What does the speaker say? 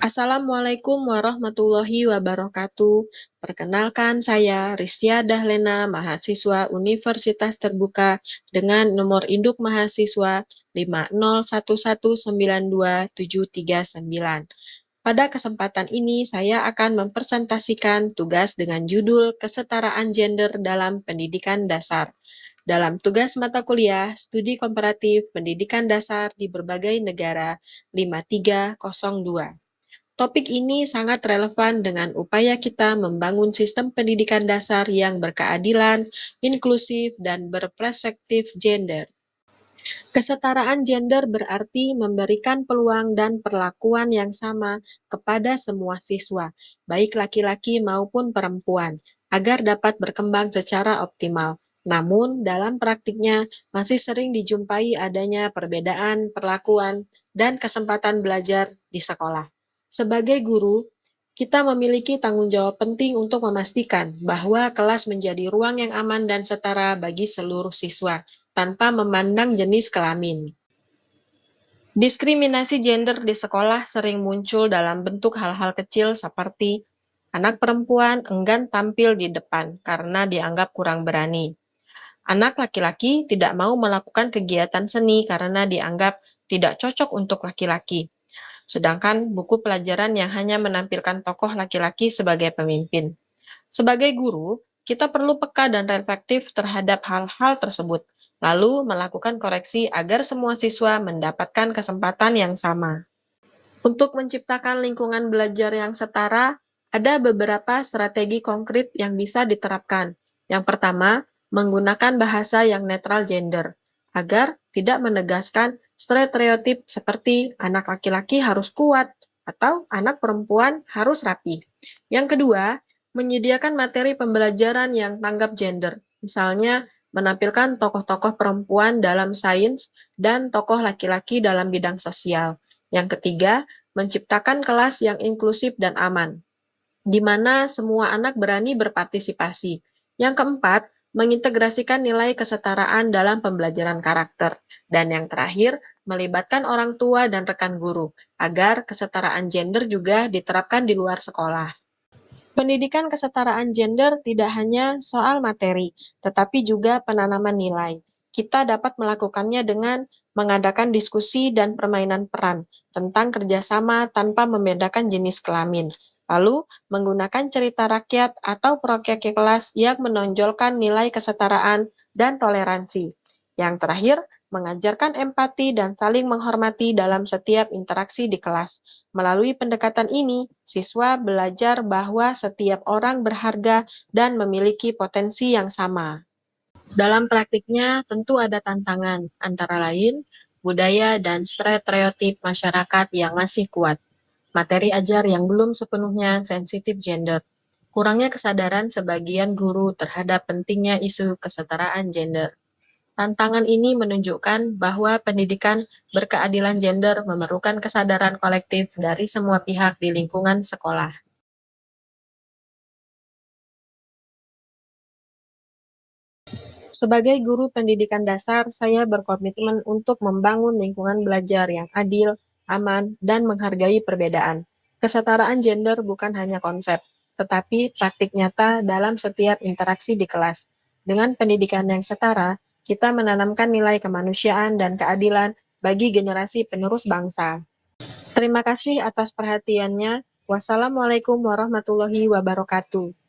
Assalamualaikum warahmatullahi wabarakatuh. Perkenalkan saya Rizia Dahlena, mahasiswa Universitas Terbuka dengan nomor induk mahasiswa 501192739. Pada kesempatan ini saya akan mempresentasikan tugas dengan judul Kesetaraan Gender dalam Pendidikan Dasar. Dalam tugas mata kuliah Studi Komparatif Pendidikan Dasar di berbagai negara 5302. Topik ini sangat relevan dengan upaya kita membangun sistem pendidikan dasar yang berkeadilan, inklusif, dan berperspektif gender. Kesetaraan gender berarti memberikan peluang dan perlakuan yang sama kepada semua siswa, baik laki-laki maupun perempuan, agar dapat berkembang secara optimal. Namun, dalam praktiknya masih sering dijumpai adanya perbedaan perlakuan dan kesempatan belajar di sekolah. Sebagai guru, kita memiliki tanggung jawab penting untuk memastikan bahwa kelas menjadi ruang yang aman dan setara bagi seluruh siswa, tanpa memandang jenis kelamin. Diskriminasi gender di sekolah sering muncul dalam bentuk hal-hal kecil seperti anak perempuan enggan tampil di depan karena dianggap kurang berani. Anak laki-laki tidak mau melakukan kegiatan seni karena dianggap tidak cocok untuk laki-laki. Sedangkan buku pelajaran yang hanya menampilkan tokoh laki-laki sebagai pemimpin. Sebagai guru, kita perlu peka dan reflektif terhadap hal-hal tersebut, lalu melakukan koreksi agar semua siswa mendapatkan kesempatan yang sama. Untuk menciptakan lingkungan belajar yang setara, ada beberapa strategi konkret yang bisa diterapkan. Yang pertama, menggunakan bahasa yang netral gender, agar tidak menegaskan stereotip seperti anak laki-laki harus kuat atau anak perempuan harus rapi. Yang kedua, menyediakan materi pembelajaran yang tanggap gender, misalnya menampilkan tokoh-tokoh perempuan dalam sains dan tokoh laki-laki dalam bidang sosial. Yang ketiga, menciptakan kelas yang inklusif dan aman, di mana semua anak berani berpartisipasi. Yang keempat, mengintegrasikan nilai kesetaraan dalam pembelajaran karakter. Dan yang terakhir, melibatkan orang tua dan rekan guru, agar kesetaraan gender juga diterapkan di luar sekolah. Pendidikan kesetaraan gender tidak hanya soal materi, tetapi juga penanaman nilai. Kita dapat melakukannya dengan mengadakan diskusi dan permainan peran tentang kerjasama tanpa membedakan jenis kelamin, lalu menggunakan cerita rakyat atau proyek kelas yang menonjolkan nilai kesetaraan dan toleransi. Yang terakhir, mengajarkan empati dan saling menghormati dalam setiap interaksi di kelas. Melalui pendekatan ini, siswa belajar bahwa setiap orang berharga dan memiliki potensi yang sama. Dalam praktiknya, tentu ada tantangan, antara lain budaya dan stereotip masyarakat yang masih kuat, materi ajar yang belum sepenuhnya sensitif gender, kurangnya kesadaran sebagian guru terhadap pentingnya isu kesetaraan gender. Tantangan ini menunjukkan bahwa pendidikan berkeadilan gender memerlukan kesadaran kolektif dari semua pihak di lingkungan sekolah. Sebagai guru pendidikan dasar, saya berkomitmen untuk membangun lingkungan belajar yang adil, aman, dan menghargai perbedaan. Kesetaraan gender bukan hanya konsep, tetapi praktik nyata dalam setiap interaksi di kelas. Dengan pendidikan yang setara, kita menanamkan nilai kemanusiaan dan keadilan bagi generasi penerus bangsa. Terima kasih atas perhatiannya. Wassalamualaikum warahmatullahi wabarakatuh.